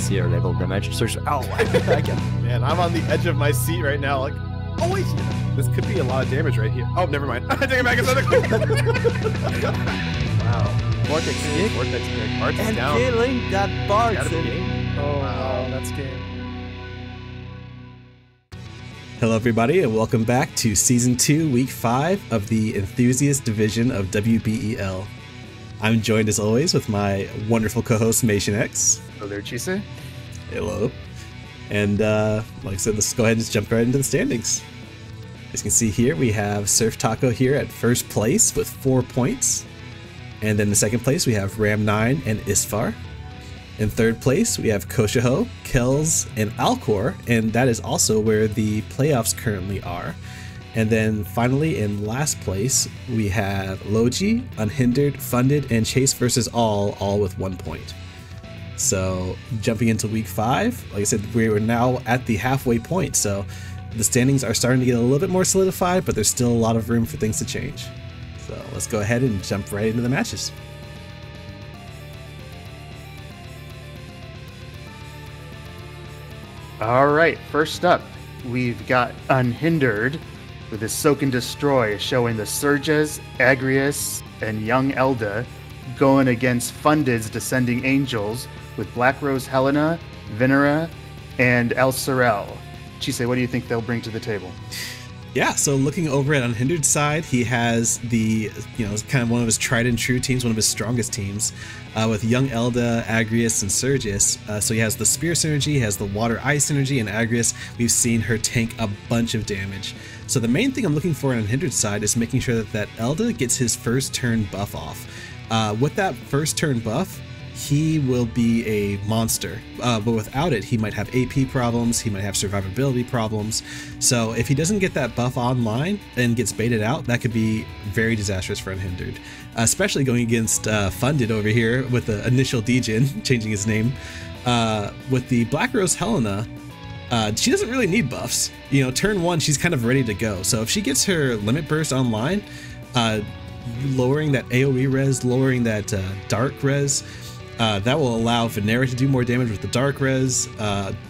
see a level damage. Search. Oh, I get Man, I'm on the edge of my seat right now. Like, oh wait, this could be a lot of damage right here. Oh, never mind. I take it back. It's wow. Vortex kick. Vortex kick. Arch is And down. killing that Bard. Gotta be game. Oh, Wow. wow, that's game. Hello everybody and welcome back to Season 2, Week 5 of the Enthusiast division of Wbel. I'm joined as always with my wonderful co-host Maechen X. Hello there, Chisei. Hello. And like I said, let's go ahead and just jump right into the standings. As you can see here, we have Surftaco here at first place with 4 points. And then in second place, we have Ram9 and Isvar. In third place, we have KoushouHaou, Kellz, and Alkor, and that is also where the playoffs currently are. And then finally, in last place, we have Loji, Unhindered, Funded, and ChaseVsAll, all with 1 point. So jumping into week 5, like I said, we are now at the halfway point, so the standings are starting to get a little bit more solidified, but there's still a lot of room for things to change. So let's go ahead and jump right into the matches. All right, first up, we've got Unhindered with his Soak and Destroy, showing the Surges, Agrius, and Young Elda going against Funded's Descending Angels with Black Rose Helena, Venera, and El Sorel. Chisei, what do you think they'll bring to the table? Yeah, so looking over at Unhindered's side, he has the, kind of one of his tried and true teams, one of his strongest teams, with Young Elda, Agrius, and Surges. So he has the Spear synergy, he has the Water Ice synergy, and Agrius, we've seen her tank a bunch of damage. So the main thing I'm looking for on Unhindered's side is making sure that Elda gets his first turn buff off. With that first turn buff, he will be a monster, but without it, he might have AP problems, he might have survivability problems. So if he doesn't get that buff online and gets baited out, that could be very disastrous for Unhindered, especially going against Funded over here with the initial Djinn, changing his name. With the Black Rose Helena, she doesn't really need buffs. Turn 1, she's kind of ready to go. So if she gets her Limit Burst online, lowering that AoE res, lowering that dark res, that will allow Venera to do more damage with the dark res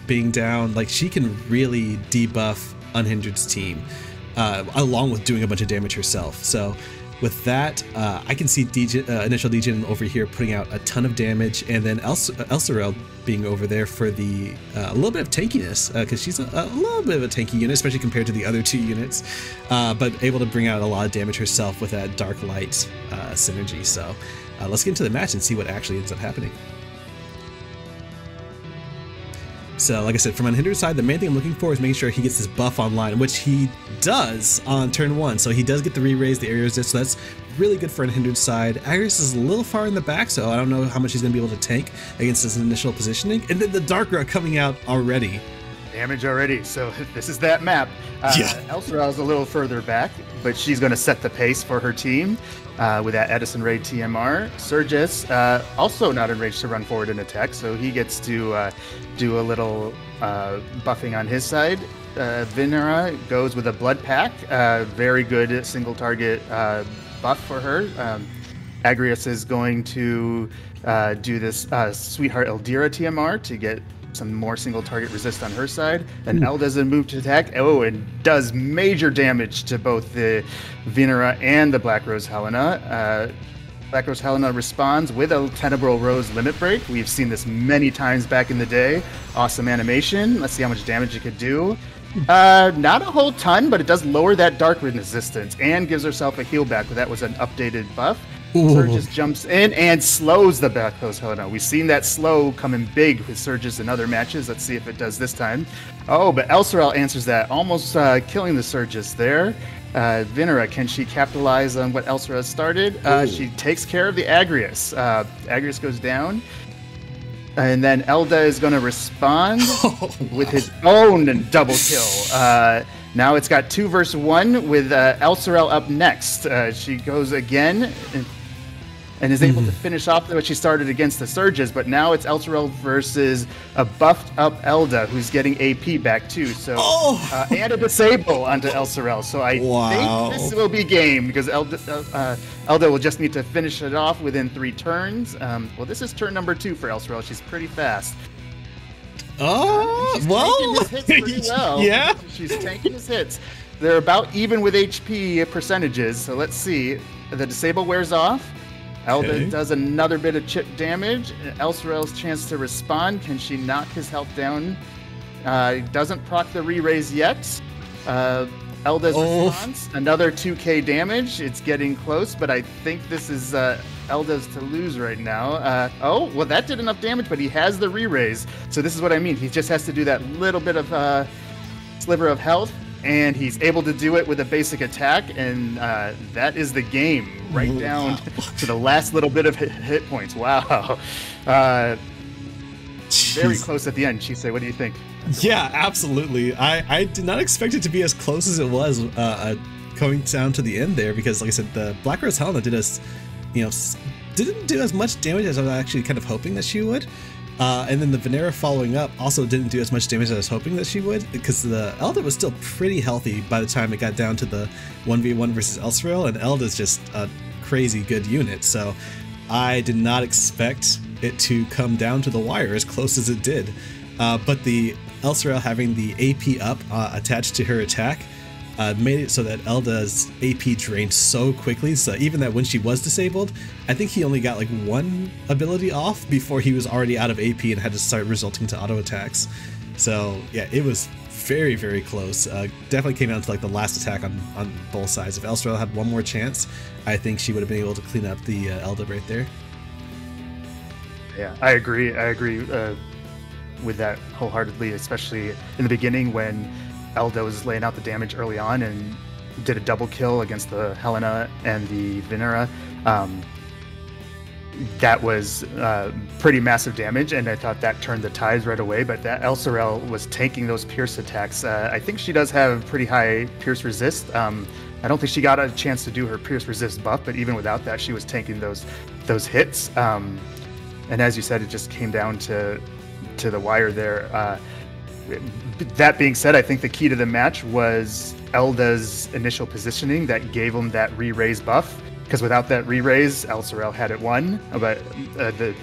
being down. Like, she can really debuff Unhindered's team, along with doing a bunch of damage herself. So with that, I can see initial Djinn over here putting out a ton of damage, and then El Sorel being over there for the a little bit of tankiness, because she's a little bit of a tanky unit, especially compared to the other 2 units, but able to bring out a lot of damage herself with that Dark Light synergy. So let's get into the match and see what actually ends up happening. So, like I said, from Unhindered's side, the main thing I'm looking for is making sure he gets this buff online, which he does on turn 1. So he does get the re-raise, the area resist, so that's really good for Unhindered's side. Agrius is a little far in the back, so I don't know how much he's going to be able to tank against his initial positioning. And then the Dark Rug coming out already. Damage already, so this is that map. El Sorel's a little further back, but she's going to set the pace for her team with that Edison Raid TMR. Surges, also not enraged to run forward and attack, so he gets to do a little buffing on his side. Venera goes with a Blood Pack, very good single target buff for her. Agrius is going to do this Sweetheart Eldira TMR to get some more single target resist on her side, and Elle does a move to attack. Oh, and does major damage to both the Venera and the Black Rose Helena. Black Rose Helena responds with a Tenebral Rose Limit Break. We've seen this many times back in the day. Awesome animation. Let's see how much damage it could do. Not a whole ton, but it does lower that Dark resistance and gives herself a heal back, but that was an updated buff. Surges jumps in and slows the Black Rose Helena. We've seen that slow come in big with Surges in other matches. Let's see if it does this time. Oh, but El Sorel answers that, almost killing the Surges there. Venera, can she capitalize on what El Sorel started? She takes care of the Agrius. Agrius goes down. And then Elda is going to respond with his own double kill. Now it's got 2 versus 1 with El Sorel up next. She goes again and is able to finish off what she started against the Surges, but now it's El Sorel versus a buffed up Elda who's getting AP back too. So and a disable onto El Sorel. So I think this will be game because Elda will just need to finish it off within 3 turns. Well, this is turn number 2 for El Sorel. She's pretty fast. Oh, She's well, tanking his hits pretty well. Yeah. She's tanking his hits. They're about even with HP percentages. So let's see. The disable wears off. Elda Okay. does another bit of chip damage. Elsarel's chance to respond. Can she knock his health down? Doesn't proc the re-raise yet. Elda's response, another 2k damage. It's getting close, but I think this is Elda's to lose right now. Oh, well, that did enough damage, but he has the re-raise. So this is what I mean. He just has to do that little bit of sliver of health, and he's able to do it with a basic attack, and that is the game, right down to the last little bit of hit points. Wow. Very close at the end. Chisei, what do you think? Yeah, absolutely. I did not expect it to be as close as it was going down to the end there, because, like I said, the Black Rose Helena did us, didn't do as much damage as I was actually kind of hoping that she would. And then the Venera following up also didn't do as much damage as I was hoping that she would, because the Elda was still pretty healthy by the time it got down to the 1v1 versus Elsarel, and Elda's just a crazy good unit. So I did not expect it to come down to the wire as close as it did. But the Elsarel having the AP up attached to her attack made it so that Elda's AP drained so quickly, so even that when she was disabled, I think he only got like one ability off before he was already out of AP and had to start resulting to auto attacks. So yeah, it was very, very close. Definitely came down to like the last attack on both sides. If Elsarel had one more chance, I think she would have been able to clean up the Elda right there. Yeah, I agree with that wholeheartedly, especially in the beginning when Elda was laying out the damage early on and did a double kill against the Helena and the Venera. That was pretty massive damage, and I thought that turned the tides right away, but that Elsarel was tanking those pierce attacks. I think she does have pretty high pierce resist. I don't think she got a chance to do her pierce resist buff, but even without that, she was tanking those hits. And as you said, it just came down to the wire there. That being said, I think the key to the match was Elda's initial positioning that gave him that re-raise buff, because without that re-raise, Elsarel had it won, but the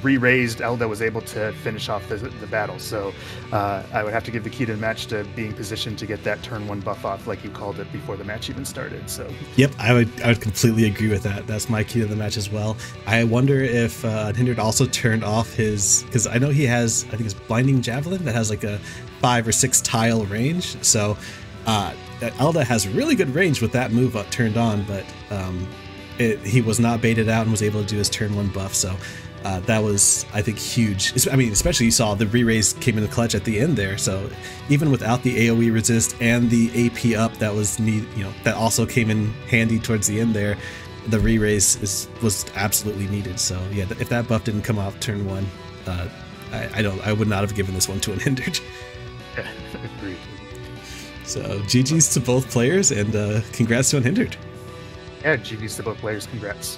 re-raised Elda was able to finish off the battle. So I would have to give the key to the match to being positioned to get that turn 1 buff off, like you called it, before the match even started. So yep, I would completely agree with that. That's my key to the match as well. I wonder if Unhindered also turned off his, because I know he has, I think it's Blinding Javelin that has like a 5 or 6 tile range. So Elda has really good range with that move turned on, but he was not baited out and was able to do his turn 1 buff. So that was, I think, huge. I mean, especially you saw the re-raise came in the clutch at the end there. So even without the AoE resist and the AP up that was that also came in handy towards the end there, the re-raise was absolutely needed. So yeah, if that buff didn't come off turn 1, I would not have given this one to Unhindered. yeah, agreed. So GG's to both players, and congrats to Unhindered. Yeah, GG's to both players. Congrats.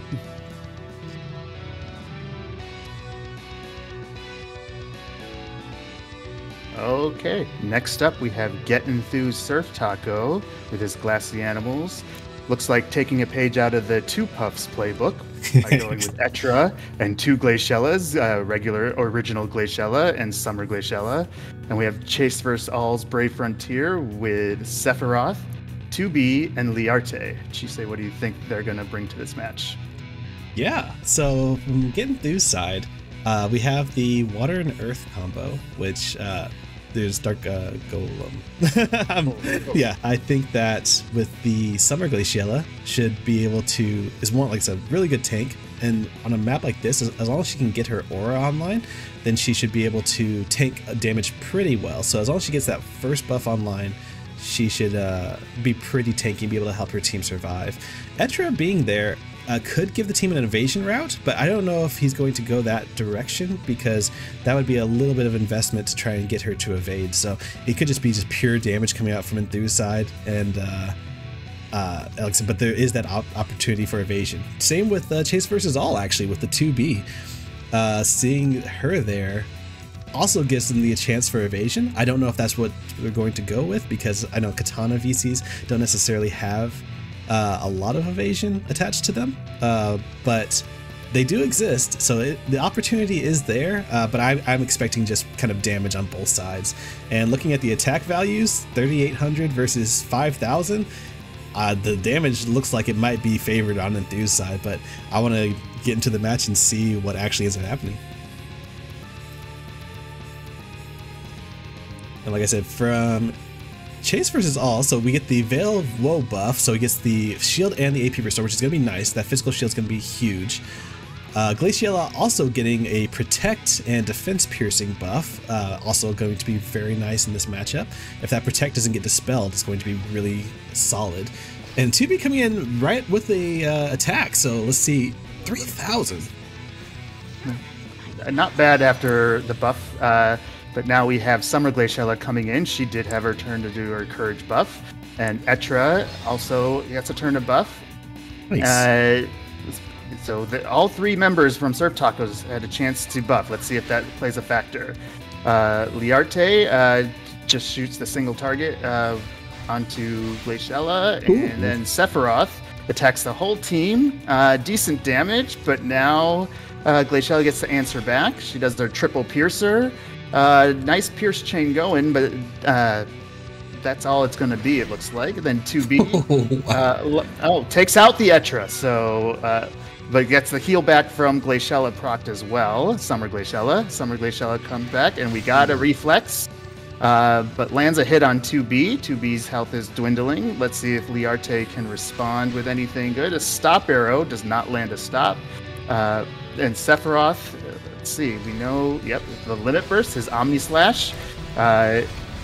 Okay, next up we have Get Enthused Surftaco with his glassy animals. Looks like taking a page out of the Two Puffs playbook by going with Etra and 2 Glaciellas, regular original Glaciella and Summer Glaciella. And we have ChaseVsAll's Brave Frontier with Sephiroth, 2B, and Liarte. Chisei, what do you think they're going to bring to this match? Yeah, so from Get Enthused side, we have the Water and Earth combo, which there's Dark Golem. Yeah, I think that with the Summer Glaciella should be able to, is more like it's a really good tank, and on a map like this, as long as she can get her aura online, then she should be able to tank damage pretty well. So as long as she gets that first buff online, she should be pretty tanky and be able to help her team survive. Etra being there could give the team an evasion route, but I don't know if he's going to go that direction, because that would be a little bit of investment to try and get her to evade. So it could just be pure damage coming out from Enthused side, and but there is that opportunity for evasion. Same with ChaseVsAll, actually, with the 2B. Seeing her there also gives them a chance for evasion. I don't know if that's what we're going to go with, because I know Katana VCs don't necessarily have a lot of evasion attached to them, but they do exist, so the opportunity is there, but I'm expecting just kind of damage on both sides. And looking at the attack values, 3,800 versus 5,000, the damage looks like it might be favored on Enthus's side, but I want to get into the match and see what actually is happening. And like I said, from ChaseVsAll, so we get the Veil of Woe buff, so he gets the shield and the AP restore, which is going to be nice. That physical shield is going to be huge. Glaciella also getting a Protect and Defense Piercing buff, also going to be very nice in this matchup. If that Protect doesn't get dispelled, it's going to be really solid. And 2B coming in right with the attack, so let's see, 3,000. Not bad after the buff, but now we have Summer Glaciella coming in. She did have her turn to do her Courage buff. And Etra also gets a turn to buff. Nice. So all three members from Surftacos had a chance to buff. Let's see if that plays a factor. Liarte just shoots the single target onto Glaciella, and then Sephiroth attacks the whole team. Decent damage, but now Glaciella gets to answer back. She does their triple piercer. Nice pierce chain going, but that's all it's going to be, it looks like. Then 2B takes out the Etra, so but gets the heal back from Glaciella procced as well. Summer Glaciella comes back, and we got a reflex, but lands a hit on 2B. 2B's health is dwindling. Let's see if Liarte can respond with anything good. A stop arrow does not land a stop. And Sephiroth, let's see, we know, yep, the limit burst, his Omni Slash.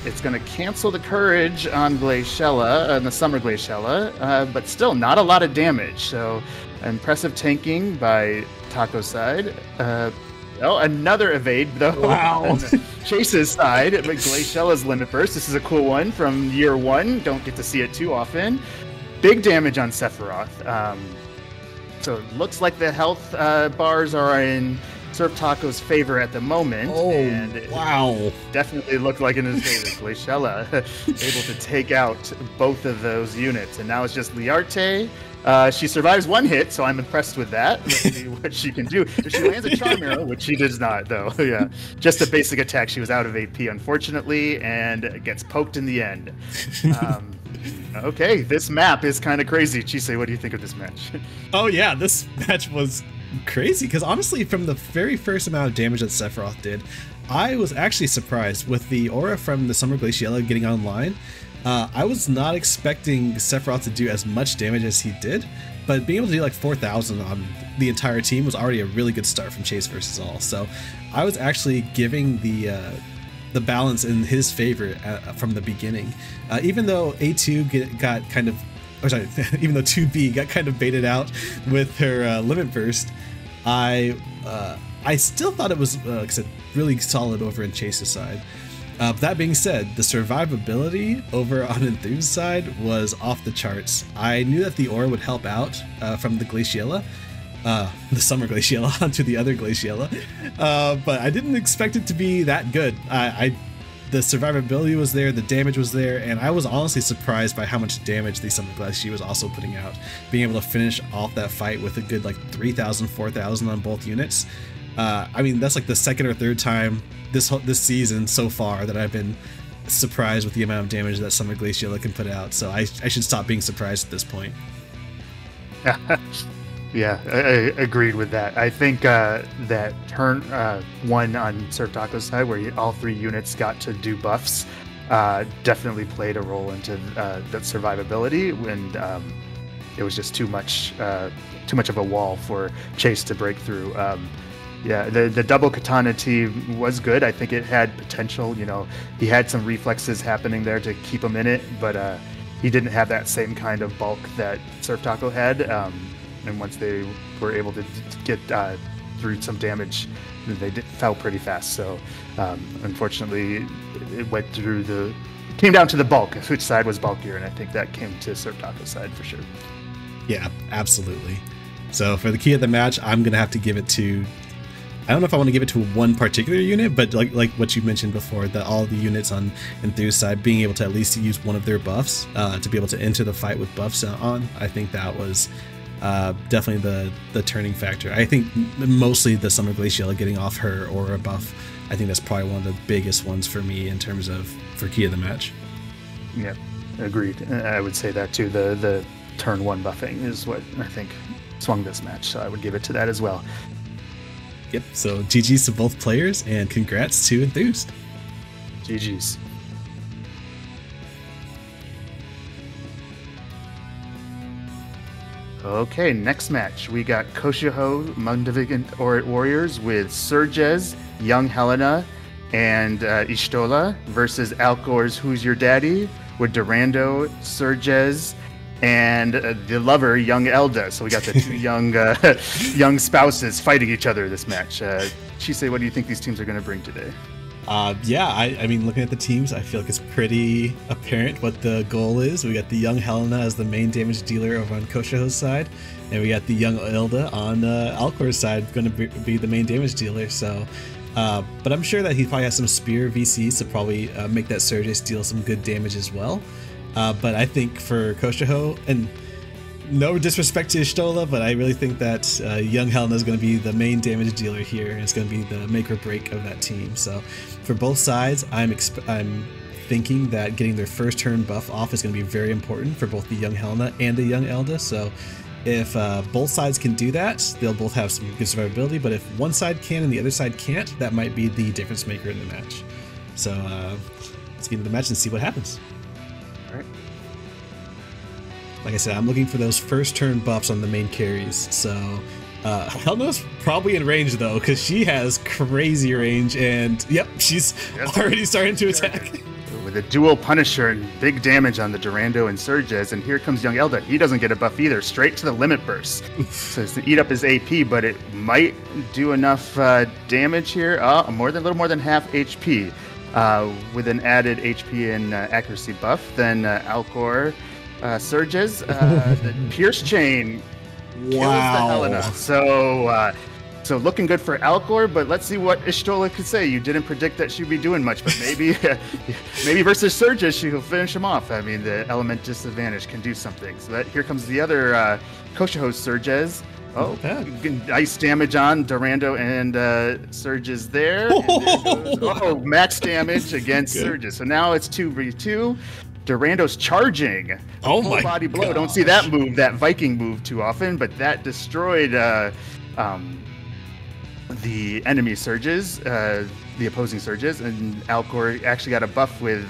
It's going to cancel the courage on Glaciella, on the Summer Glaciella, but still not a lot of damage. So impressive tanking by Taco's side. Another evade though. Wow. On Chase's side, but Glaciella's limit burst. This is a cool one from year one. Don't get to see it too often. Big damage on Sephiroth. So it looks like the health bars are in Surftaco's favor at the moment. Oh, and wow. Definitely looked like in his favor. Glaciella able to take out both of those units. And now it's just Liarte. She survives one hit, so I'm impressed with that. Let's see what she can do. If she lands a Charm Arrow, which she does not, though. Yeah, just a basic attack. She was out of AP, unfortunately, and gets poked in the end. Okay, this map is kind of crazy. Chisei, what do you think of this match? Oh yeah, this match was crazy, because honestly, from the very first amount of damage that Sephiroth did, I was actually surprised with the aura from the Summer Glaciella getting online. I was not expecting Sephiroth to do as much damage as he did, but being able to do like 4,000 on the entire team was already a really good start from ChaseVsAll. So I was actually giving the balance in his favor from the beginning. Even though A2 got kind of, or sorry, even though 2B got kind of baited out with her limit burst, I still thought it was, like I said, really solid over in Chase's side. That being said, the survivability over on Enthus's side was off the charts. I knew that the aura would help out from the Glaciella, the Summer Glaciella onto the other Glaciella, but I didn't expect it to be that good. The survivability was there, the damage was there, and I was honestly surprised by how much damage the Summer Glaciella was also putting out. Being able to finish off that fight with a good like 3,000, 4,000 on both units. I mean, that's like the second or third time this season so far that I've been surprised with the amount of damage that Summer Glaciella can put out. So I should stop being surprised at this point. Yeah, I agreed with that. I think that turn one on Surftaco's side, where all three units got to do buffs, definitely played a role into that survivability, and it was just too much of a wall for Chase to break through. Yeah, the double katana team was good. I think it had potential. You know, he had some reflexes happening there to keep him in it, but he didn't have that same kind of bulk that Surftaco had. And once they were able to get through some damage, they fell pretty fast. So unfortunately, it went through came down to the bulk, which side was bulkier, and I think that came to Surftaco's side for sure. Yeah, absolutely. So for the key of the match, I'm gonna have to give it to, I don't know if I want to give it to one particular unit, but like what you mentioned before, that all the units on Enthus's side being able to at least use one of their buffs to be able to enter the fight with buffs on, I think that was definitely the turning factor. I think mostly the Summer Glacial getting off her aura buff. I think that's probably one of the biggest ones for me in terms of for key of the match. Yeah, agreed. I would say that too. The turn 1 buffing is what I think swung this match, so I would give it to that as well. Yep, so GG's to both players, and congrats to Enthused. GG's. Okay, next match. We got KoushouHaou Mundivigant Warriors with Surges, Young Helena, and Ishtola versus Alkor's Who's Your Daddy with Durando, Surges, and the lover, Young Elda. So we got the two young spouses fighting each other this match. Chisei, what do you think these teams are going to bring today? Yeah, I mean, looking at the teams, I feel like it's pretty apparent what the goal is. We got the Young Helena as the main damage dealer over on KoushouHaou's side, and we got the Young Elda on Alkor's side going to be the main damage dealer. So, but I'm sure that he probably has some spear VCs to probably make that Surges deal some good damage as well. But I think for KoushouHaou, and no disrespect to Ishtola, but I really think that Young Helena is going to be the main damage dealer here, and it's going to be the make or break of that team. So for both sides, I'm thinking that getting their first turn buff off is going to be very important for both the Young Helena and the Young Elda. So if both sides can do that, they'll both have some good survivability. But if one side can and the other side can't, that might be the difference maker in the match. So let's get into the match and see what happens. All right. Like I said, I'm looking for those first turn buffs on the main carries. So Helena's probably in range though, because she has crazy range, and yep, she's already starting to attack. With a dual Punisher and big damage on the Durando and Surges, and here comes Young Elda. He doesn't get a buff either, straight to the limit burst. So it's to eat up his AP, but it might do enough damage here. A little more than half HP with an added HP and accuracy buff. Then Alkor Surges, the Pierce Chain kills the Helena. So looking good for Alkor, but let's see what Ishtola could say. You didn't predict that she'd be doing much, but maybe versus Surges, she'll finish him off. I mean, the element disadvantage can do something. So here comes the other KoushouHaou Surges. Oh, nice damage on Durando and Surges there. And there max damage against Surges. So now it's 2v2. Durando's charging. Oh my body blow. Don't see that move, that Viking move too often, but that destroyed the enemy Surges, the opposing Surges, and Alkor actually got a buff with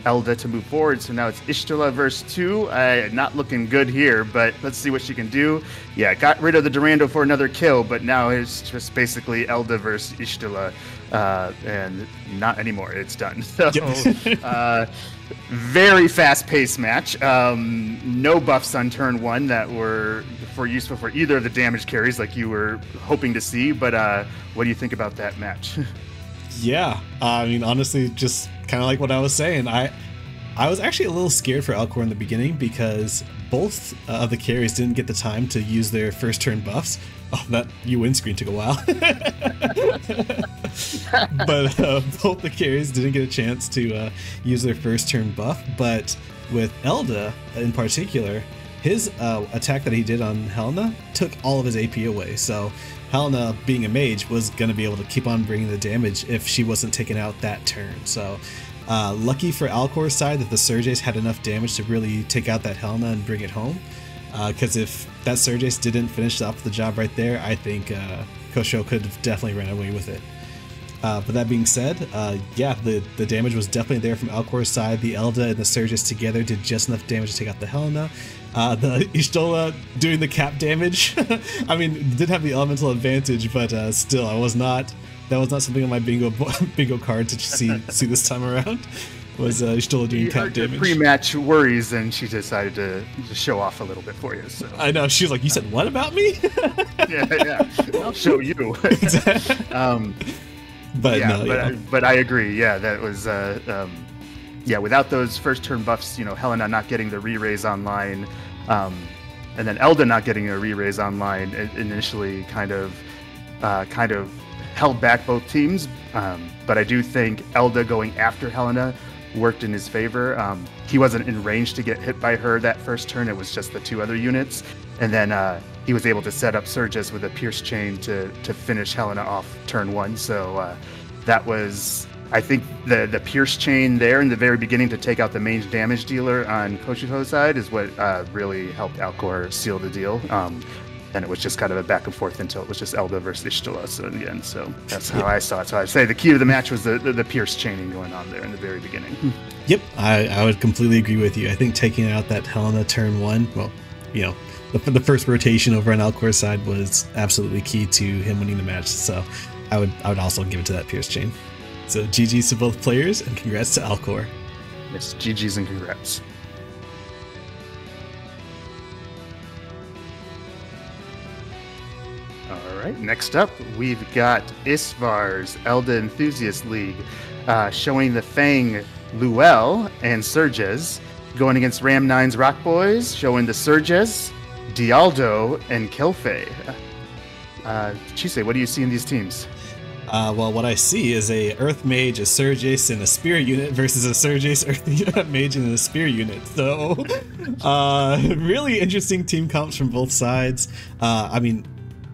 Elda to move forward. So now it's Ishtola versus 2. Not looking good here, but let's see what she can do. Yeah, got rid of the Durando for another kill, but now it's just basically Elda versus Ishtola, and not anymore. It's done. So, very fast-paced match. No buffs on turn 1 that were useful for either of the damage carries like you were hoping to see, but what do you think about that match? Yeah, I mean, honestly, just kind of like what I was saying. I was actually a little scared for Alkor in the beginning because both of the carries didn't get the time to use their first turn buffs. Oh, that win screen took a while. But both the carries didn't get a chance to use their first turn buff. But with Elda in particular, his attack that he did on Helena took all of his AP away. So Helena, being a mage, was going to be able to keep on bringing the damage if she wasn't taken out that turn. So lucky for Alkor's side that the Surges had enough damage to really take out that Helena and bring it home. Because if that Surges didn't finish off the job right there, I think KoushouHaou could have definitely ran away with it. But that being said, yeah, the damage was definitely there from Alkor's side. The Elda and the Surges together did just enough damage to take out the Helena. The Ishtola doing the cap damage. I mean, did have the elemental advantage, but still, that was not something on my bingo card to see this time around. Was Ishtola doing cap damage? Pre-match worries, and she decided to show off a little bit for you. So I know she was like, "You said what about me?" yeah, I'll show you. But I agree. Yeah, that was without those first turn buffs, Helena not getting the re-raise online, and then Elda not getting a re-raise online, it initially kind of held back both teams. But I do think Elda going after Helena worked in his favor. He wasn't in range to get hit by her that first turn. It was just the two other units. And then he was able to set up Surges with a Pierce Chain to finish Helena off turn 1. So that was, I think, the Pierce Chain there in the very beginning to take out the main damage dealer on KoushouHaou's side is what really helped Alkor seal the deal. And it was just kind of a back and forth until it was just Elda versus Ishtola in the end. So that's how I saw it. So I'd say the key to the match was the Pierce chaining going on there in the very beginning. Yep, I would completely agree with you. I think taking out that Helena turn 1, well, you know, the first rotation over on Alkor's side was absolutely key to him winning the match. So I would also give it to that Pierce chain. So GG's to both players and congrats to Alkor. Yes, GG's and congrats. All right, next up, we've got Isvar's Elda Enthusiast League, showing the Fang Luel and Surges going against Ram 9's Rock Boys, showing the Surges, Dialdo, and Kelfe. Chisei, what do you see in these teams? Well, what I see is a Earth Mage, a Surges, and a Spear unit versus a Surges, Earth Mage, and a Spear unit. So, really interesting team comps from both sides. I mean,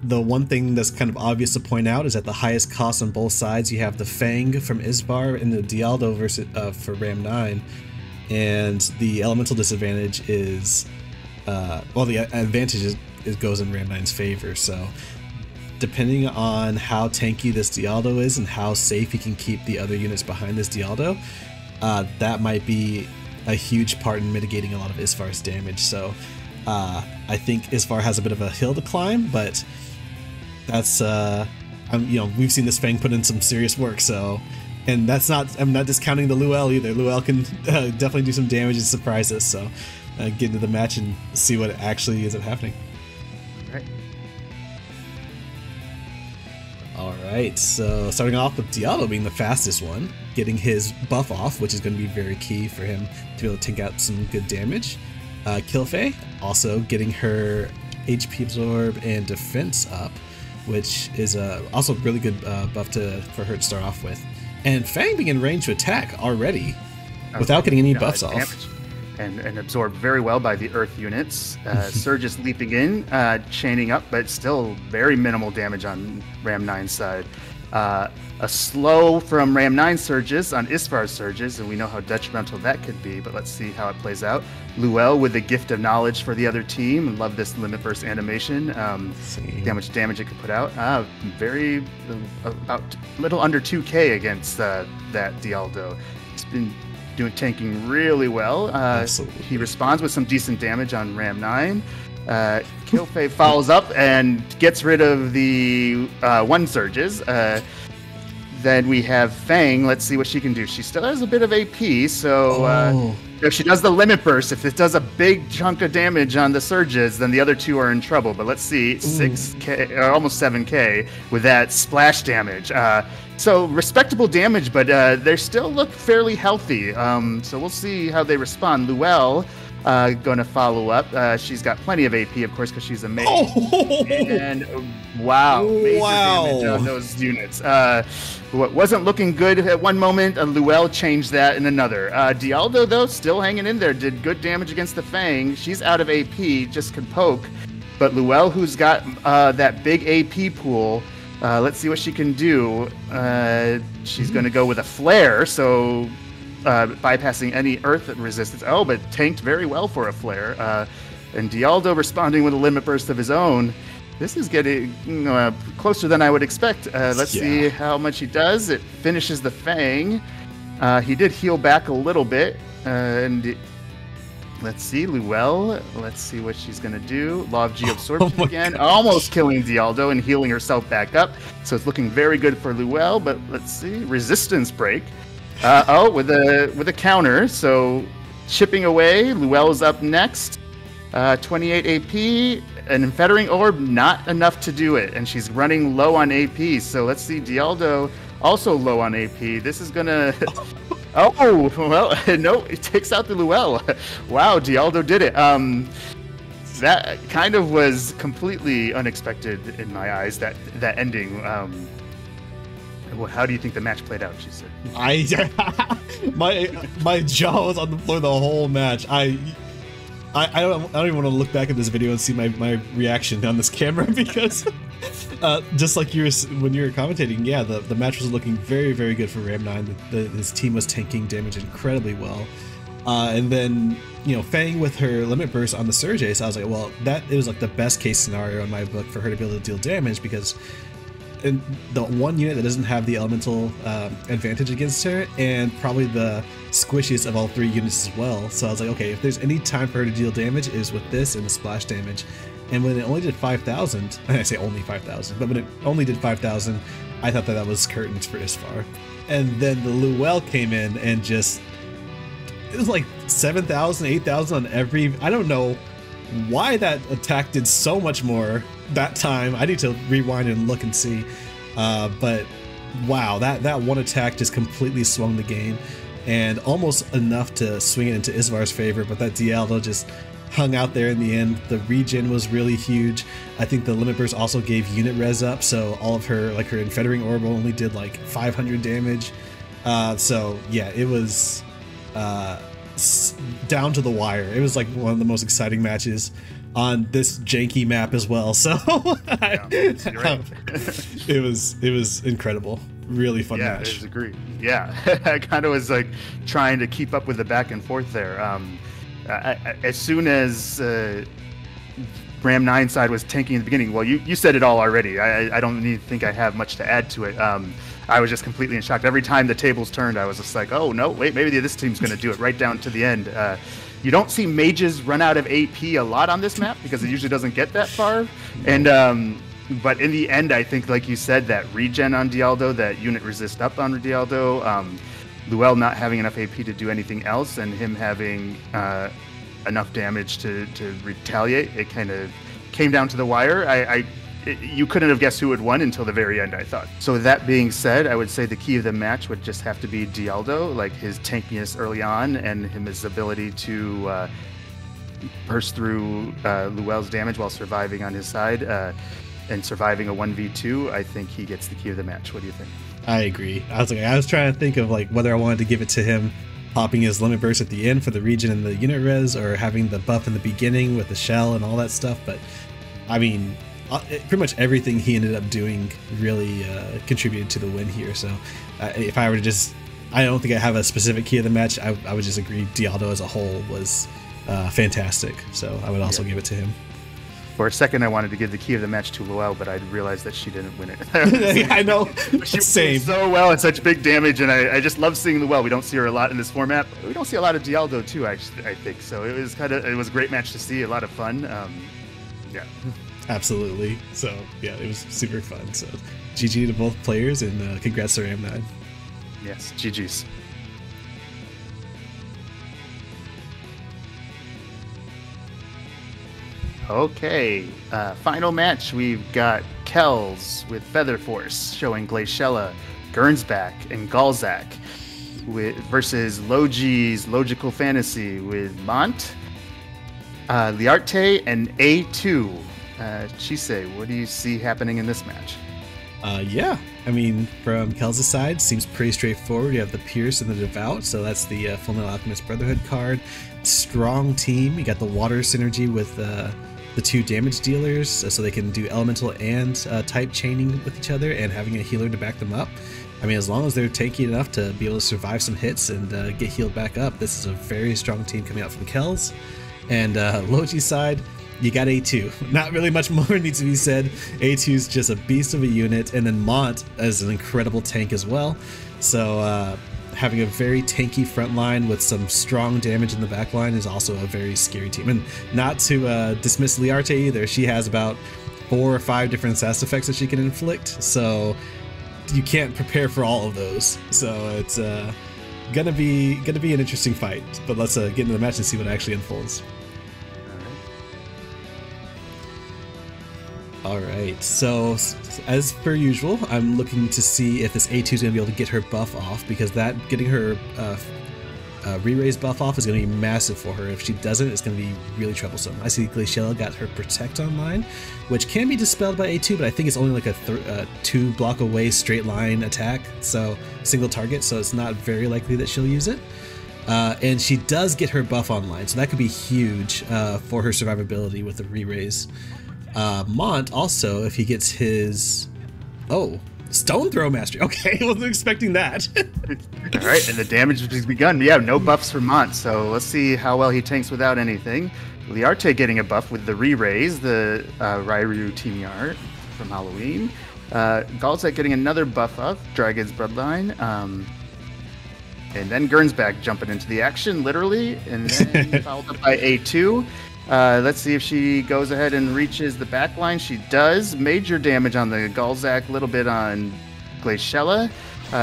the one thing that's kind of obvious to point out is at the highest cost on both sides, you have the Fang from Isvar and the Dialdo versus for Ram 9, and the elemental disadvantage is, well, the advantage goes in Ram 9's favor. So, depending on how tanky this Dialdo is and how safe he can keep the other units behind this Dialdo, that might be a huge part in mitigating a lot of Isvar's damage. So, I think Isvar has a bit of a hill to climb, but that's you know, we've seen this Fang put in some serious work. So, and that's not, I'm not discounting the Luel either. Luel can definitely do some damage and surprise us. So, get into the match and see what actually is happening. All right. All right. So starting off with Dialdo being the fastest one, getting his buff off, which is going to be very key for him to be able to take out some good damage. Kelfe also getting her HP absorb and defense up, which is also a really good buff for her to start off with. And Fang being in range to attack already without getting any buffs off. And absorbed very well by the Earth units. Surges leaping in, chaining up, but still very minimal damage on Ram 9's side. A slow from Ram 9 Surges on Isvar's Surges, and we know how detrimental that could be, but let's see how it plays out. Luel with the gift of knowledge for the other team. Love this limit burst animation. How much damage it could put out. Very, about a little under 2k against that Dialdo. It's been tanking really well. He responds with some decent damage on Ram 9. Kelfe follows up and gets rid of the one Surges. Then we have Fang. Let's see what she can do. She still has a bit of AP, so if she does the limit burst, if it does a big chunk of damage on the Surges, then the other two are in trouble. But let's see, 6k, or almost 7k with that splash damage. So respectable damage, but they still look fairly healthy. So we'll see how they respond. Luel going to follow up. She's got plenty of AP, of course, because she's a mage. And wow, major damage on those units. What wasn't looking good at one moment, Luel changed that in another. Dialdo, though, still hanging in there, did good damage against the Fang. She's out of AP, just can poke. But Luel, who's got that big AP pool, let's see what she can do. She's going to go with a flare, so bypassing any earth resistance. Oh, but tanked very well for a flare. And Dialdo responding with a limit burst of his own. This is getting closer than I would expect. Let's see how much he does. It finishes the Fang. He did heal back a little bit. And let's see, Luel. Let's see what she's going to do. Law of G-Absorption again. God. Almost killing Dialdo and healing herself back up. So it's looking very good for Luel. But let's see. Resistance break. With a counter. So chipping away. Luel's up next. 28 AP. An Infettering Orb, not enough to do it. And she's running low on AP. So let's see. Dialdo also low on AP. This is going to... Oh, well, no, it takes out the Luel. Wow, Dialdo did it. That kind of was completely unexpected in my eyes, that ending. Well, how do you think the match played out, she said? My jaw was on the floor the whole match. I don't even want to look back at this video and see my reaction on this camera because just like when you were commentating, yeah, the match was looking very, very good for Ram 9. His team was tanking damage incredibly well. And then, you know, Fang with her limit burst on the Surge, so I was like, well, it was like the best case scenario in my book for her to be able to deal damage, because in the one unit that doesn't have the elemental advantage against her, and probably the squishiest of all 3 units as well. So I was like, okay, if there's any time for her to deal damage, it is with this and the splash damage. And when it only did 5,000, I say only 5,000, but when it only did 5,000, I thought that was curtains for Isvar. And then the Wbel came in and just, it was like 7,000, 8,000 on every, I don't know why that attack did so much more that time. I need to rewind and look and see. But wow, that one attack just completely swung the game, and almost enough to swing it into Isvar's favor, but that Diallo just hung out there in the end. The regen was really huge. I think the limit burst also gave unit res up, so all of her, like her Infettering Orb only did like 500 damage. So yeah, it was down to the wire. It was like one of the most exciting matches on this janky map as well. So it was incredible. Really fun match. Yeah, I agree. Yeah, I kind of was like trying to keep up with the back and forth there. As soon as Ram 9 side was tanking in the beginning, well, you said it all already. I don't think I have much to add to it. I was just completely in shock. Every time the tables turned, I was just like, oh no, wait, maybe this team's going to do it right down to the end. You don't see mages run out of AP a lot on this map because it usually doesn't get that far. And but in the end, I think, like you said, that regen on Dialdo, that unit resist up on Dialdo, Wbel not having enough AP to do anything else, and him having enough damage to retaliate, it kind of came down to the wire. You couldn't have guessed who had won until the very end, I thought. So that being said, I would say the key of the match would just have to be Dialdo, like his tankiness early on and his ability to burst through Wbel's damage while surviving on his side and surviving a 1v2. I think he gets the key of the match. What do you think? I agree. I was trying to think of like whether I wanted to give it to him popping his limit burst at the end for the regen and the unit res, or having the buff in the beginning with the shell and all that stuff. But I mean, pretty much everything he ended up doing really contributed to the win here. So if I were to just, I don't think I have a specific key of the match. I would just agree Dialdo as a whole was fantastic. So I would also give it to him. For a second, I wanted to give the key of the match to Wbel, but I realized that she didn't win it. I know. She Same. did so well and such big damage, and I just love seeing Wbel. We don't see her a lot in this format. We don't see a lot of Dialdo too, I think. So it was a great match to see, a lot of fun. Yeah. Absolutely. So yeah, it was super fun. So GG to both players, and congrats to Ram 9. Yes, GG's. Okay, final match. We've got Kellz with Feather Force showing Glaciella, Gernsback, and Galzak versus Loji's Logical Fantasy with Mont, Liarte, and A2. Chisei, what do you see happening in this match? Yeah, I mean, from Kellz' side, seems pretty straightforward. You have the Pierce and the Devout, so that's the Full Metal Alchemist Brotherhood card. Strong team. You got the water synergy with the 2 damage dealers, so they can do elemental and type chaining with each other, and having a healer to back them up. I mean, as long as they're tanky enough to be able to survive some hits and get healed back up, this is a very strong team coming out from Kellz. And Loji's side, you got A2. Not really much more needs to be said. A2's just a beast of a unit, and then Mont is an incredible tank as well. So having a very tanky front line with some strong damage in the back line is also a very scary team. And not to dismiss Liarte either. She has about 4 or 5 different sass effects that she can inflict, so you can't prepare for all of those. So it's gonna be an interesting fight. But let's get into the match and see what actually unfolds. Alright, so as per usual, I'm looking to see if this A2 is going to be able to get her buff off, because that getting her re-raise buff off is going to be massive for her. If she doesn't, it's going to be really troublesome. I see Glaciella got her Protect online, which can be dispelled by A2, but I think it's only like a 2 block away straight line attack, so single target, so it's not very likely that she'll use it. And she does get her buff online, so that could be huge for her survivability with the re-raise. Mont also, if he gets his... Oh, Stone Throw Mastery. Okay, I wasn't expecting that. All right, and the damage has begun. Yeah, no buffs for Mont, so let's see how well he tanks without anything. Liarte getting a buff with the re-raise, the Rairu TMR from Halloween. Galzak getting another buff up, Dragon's Bloodline. And then Gernsback jumping into the action, literally, and then followed up by A2. Let's see if she goes ahead and reaches the back line. She does. Major damage on the Galzak, a little bit on Glaciella.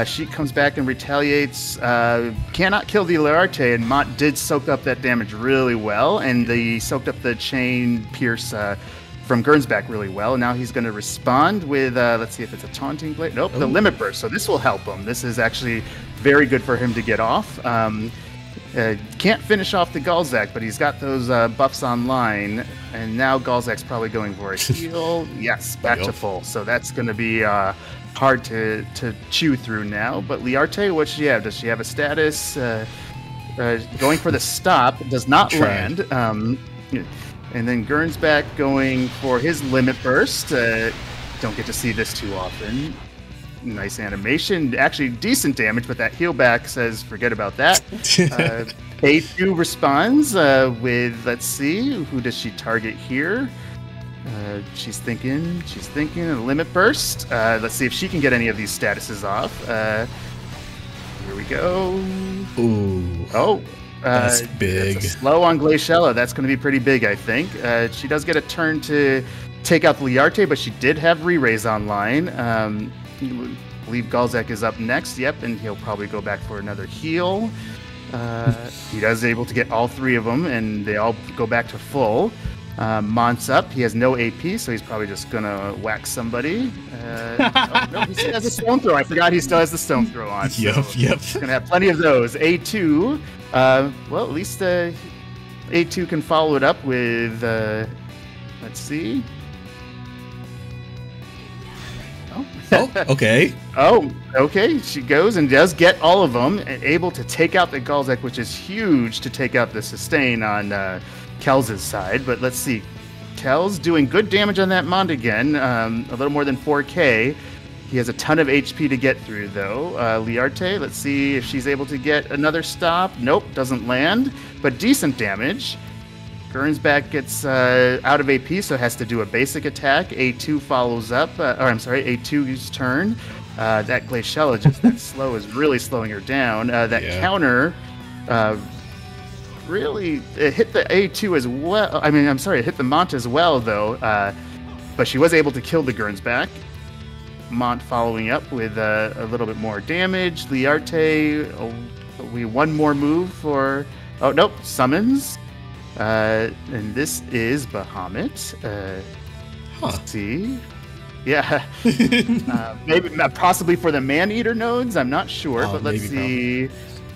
She comes back and retaliates. Cannot kill the Liarte, and Mont did soak up that damage really well, and they soaked up the chain pierce from Gernsback really well. And now he's going to respond with, let's see if it's a Taunting Blade. Nope, the Limit Burst. So this will help him. This is actually very good for him to get off. Can't finish off the Galzak, but he's got those buffs online. And now Galzak's probably going for a heal. Yes, back to full. So that's going to be hard to chew through now. But Liarte, what does she have? Does she have a status? Going for the stop. Does not land. And then Gernsback going for his Limit Burst. Don't get to see this too often. Nice animation. Actually, decent damage, but that heal back says forget about that. A2 responds with, let's see, who does she target here? She's thinking a Limit Burst. Let's see if she can get any of these statuses off. Here we go. Ooh. Oh. That's big. That's a slow on Glaciella. That's going to be pretty big, I think. She does get a turn to take out the Liarte, but she did have re-raise online. I believe Galzak is up next. Yep, and he'll probably go back for another heal. He does able to get all three of them, and they all go back to full. Mont's up. He has no AP, so he's probably just going to whack somebody. No, he still has a Stone Throw. I forgot he still has the Stone Throw on. So Yep. he's going to have plenty of those. A2, well, at least A2 can follow it up with, let's see. Oh, okay. Oh, okay. She goes and does get all of them, and able to take out the Galzak, which is huge to take out the sustain on Kellz' side. But let's see. Kellz doing good damage on that Mont again, a little more than 4K. He has a ton of HP to get through, though. Liarte, let's see if she's able to get another stop. Nope, doesn't land, but decent damage. Gernsback gets out of AP, so has to do a basic attack. A2 follows up, A2's turn. That Glaciella, just that slow, is really slowing her down. Counter really it hit the A2 as well. It hit the Mont as well, though. But she was able to kill the Gernsback. Mont following up with a little bit more damage. Liarte, one more move for... Oh, nope, summons. And this is Bahamut. Let's see. Yeah. Maybe possibly for the Man-Eater nodes. I'm not sure, but let's see.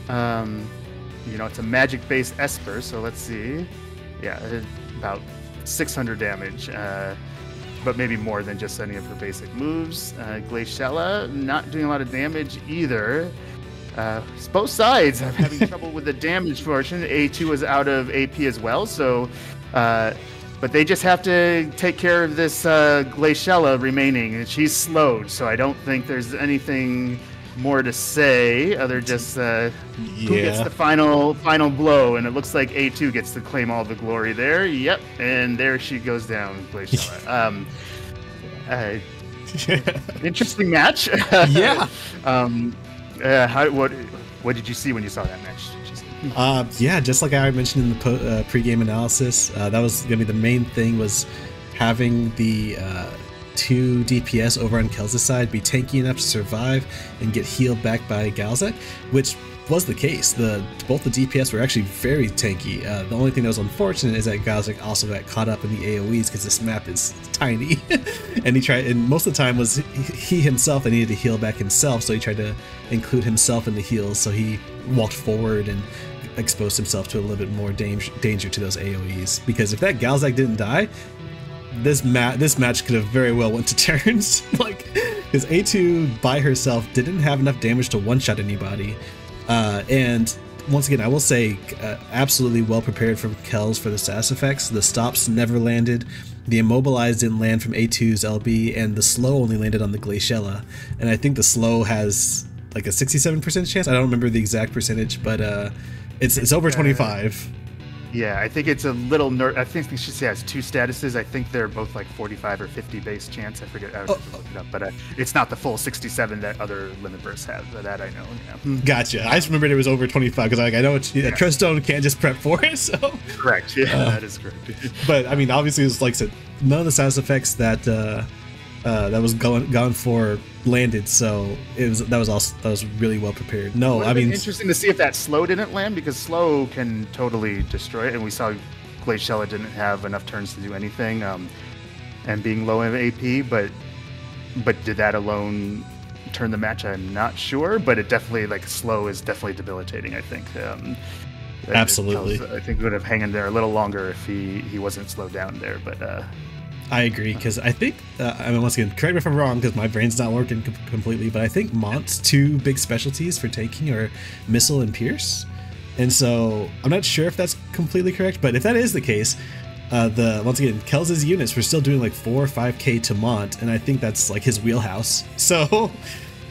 It's a magic-based Esper, so let's see. Yeah, about 600 damage. But maybe more than just any of her basic moves. Glaciella not doing a lot of damage either. Both sides are having trouble with the damage portion. A2 is out of AP as well, so but they just have to take care of this Glaciella remaining, and she's slowed, so I don't think there's anything more to say other just who gets the final blow, and it looks like A2 gets to claim all the glory there. Yep, and there she goes down, Glaciella. Interesting match. Yeah. What did you see when you saw that match? Just like I mentioned in the pre-game analysis, that was gonna be the main thing, was having the 2 DPS over on Kellz' side be tanky enough to survive and get healed back by Galzak, which was the case. Both the DPS were actually very tanky. The only thing that was unfortunate is that Galzak also got caught up in the AoEs because this map is tiny, and most of the time was he himself that needed to heal back himself, so he tried to include himself in the heals, so he walked forward and exposed himself to a little bit more danger to those AoEs. Because if that Galzak didn't die, this match could have very well went to turns. Because A2 by herself didn't have enough damage to one-shot anybody. And once again, I will say absolutely well prepared from Kellz for the status effects. The stops never landed. The immobilized didn't land from A2's LB, and the slow only landed on the Glaciella. And I think the slow has like a 67% chance. I don't remember the exact percentage, but it's over 25. Yeah, I think it's a little I think Chisei has 2 statuses. I think they're both like 45 or 50 base chance. I forget. I would have to look it up, but it's not the full 67 that other limit bursts have. That I know. Yeah. Gotcha. I just remembered it was over 25 because I know Truststone can't just prep for it. So correct. Yeah, that is correct. But I mean, obviously, it's like I said, none of the status effects that was gone for landed, so that was really well prepared. No, I mean, interesting to see if that slow didn't land, because slow can totally destroy it, and we saw Glaciella didn't have enough turns to do anything, and being low in AP, but did that alone turn the match? I'm not sure, but it definitely, like, slow is definitely debilitating, I think. Absolutely. I think he would have hung in there a little longer if he wasn't slowed down there, but I agree, because I think, I mean, once again, correct me if I'm wrong, because my brain's not working completely, but I think Mont's 2 big specialties for taking are Missile and Pierce. And so I'm not sure if that's completely correct, but if that is the case, once again, Kellz's units were still doing like 4 or 5k to Mont, and I think that's like his wheelhouse. So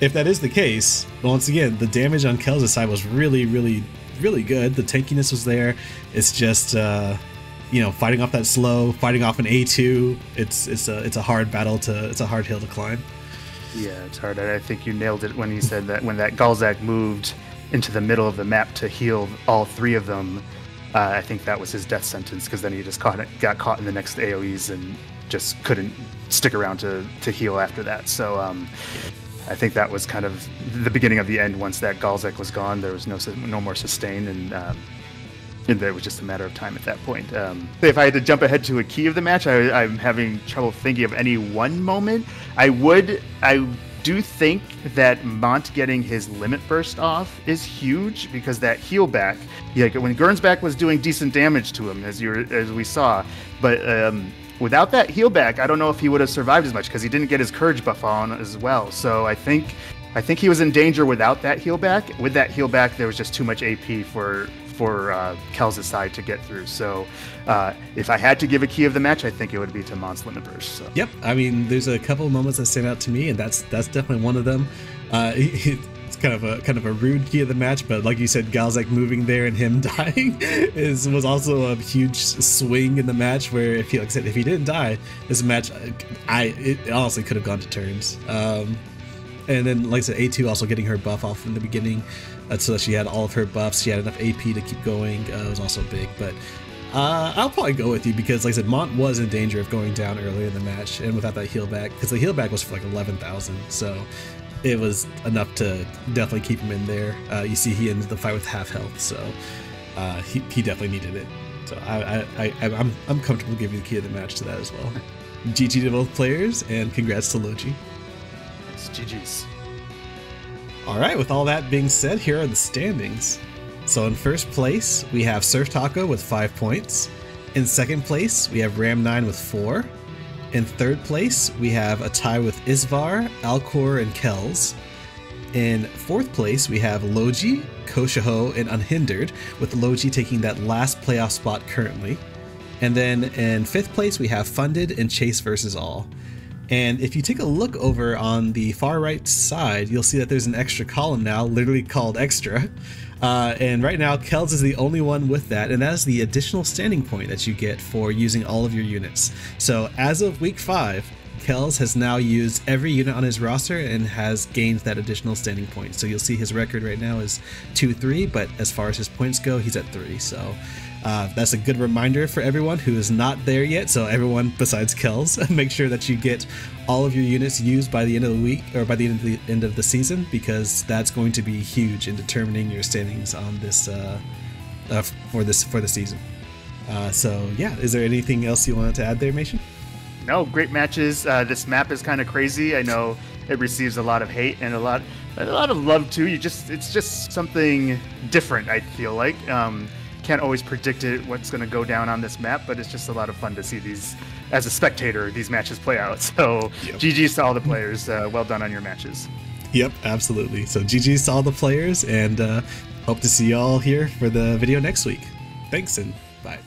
if that is the case, once again, the damage on Kellz's side was really, really, really good. The tankiness was there. It's just... fighting off that slow, fighting off an A2, it's a hard battle it's a hard hill to climb. Yeah, it's hard. I think you nailed it when you said that when that Galzak moved into the middle of the map to heal all 3 of them, I think that was his death sentence, because then he just got caught in the next AoEs and just couldn't stick around to heal after that. So I think that was kind of the beginning of the end. Once that Galzak was gone, there was no more sustain, and it was just a matter of time at that point. If I had to jump ahead to a key of the match, I'm having trouble thinking of any one moment. I do think that Mont getting his limit burst off is huge, because that heal back, when Gernsback was doing decent damage to him, as we saw, but without that heal back, I don't know if he would have survived as much, because he didn't get his courage buff on as well. So I think he was in danger without that heal back. With that heal back, there was just too much AP for Kellz's side to get through. So if I had to give a key of the match, I think it would be to Mont's limit burst. So. Yep, I mean, there's a couple of moments that stand out to me, and that's definitely one of them. It's kind of a rude key of the match, but like you said, Galzak moving there and him dying was also a huge swing in the match, where if he didn't die, this match, it honestly could have gone to turns. And then, like I said, A2 also getting her buff off in the beginning, so that she had all of her buffs. She had enough AP to keep going. It was also big, but I'll probably go with you, because, like I said, Mont was in danger of going down earlier in the match, and without that heal back, because the heal back was for like 11,000, so it was enough to definitely keep him in there. You see, he ended the fight with half health, so he definitely needed it. So I'm comfortable giving the key of the match to that as well. GG to both players, and congrats to Loji. It's GG's. All right, with all that being said, here are the standings. So in first place, we have Surftaco with 5 points. In second place, we have Ram9 with 4. In third place, we have a tie with Isvar, Alkor, and Kellz. In fourth place, we have Loji, KoushouHaou, and Unhindered, with Loji taking that last playoff spot currently. And then in fifth place, we have Funded and ChaseVsAll. And if you take a look over on the far right side, you'll see that there's an extra column now, literally called Extra. And right now, Kellz is the only one with that, and that is the additional standing point that you get for using all of your units. So as of week 5, Kellz has now used every unit on his roster and has gained that additional standing point. So you'll see his record right now is 2-3, but as far as his points go, he's at 3. So that's a good reminder for everyone who is not there yet. So everyone besides Kellz, make sure that you get all of your units used by the end of the week, or by the end of the season, because that's going to be huge in determining your standings on this for the season. So yeah, is there anything else you wanted to add there, Maechen? No, great matches. This map is kind of crazy. I know it receives a lot of hate and a lot of love too. It's just something different, I feel like. Can't always predict what's going to go down on this map, but it's just a lot of fun to see these, as a spectator, these matches play out. So yep. GG's to all the players. Well done on your matches. Yep, absolutely. So GG's to all the players, and hope to see y'all here for the video next week. Thanks, and bye.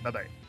Bye-bye.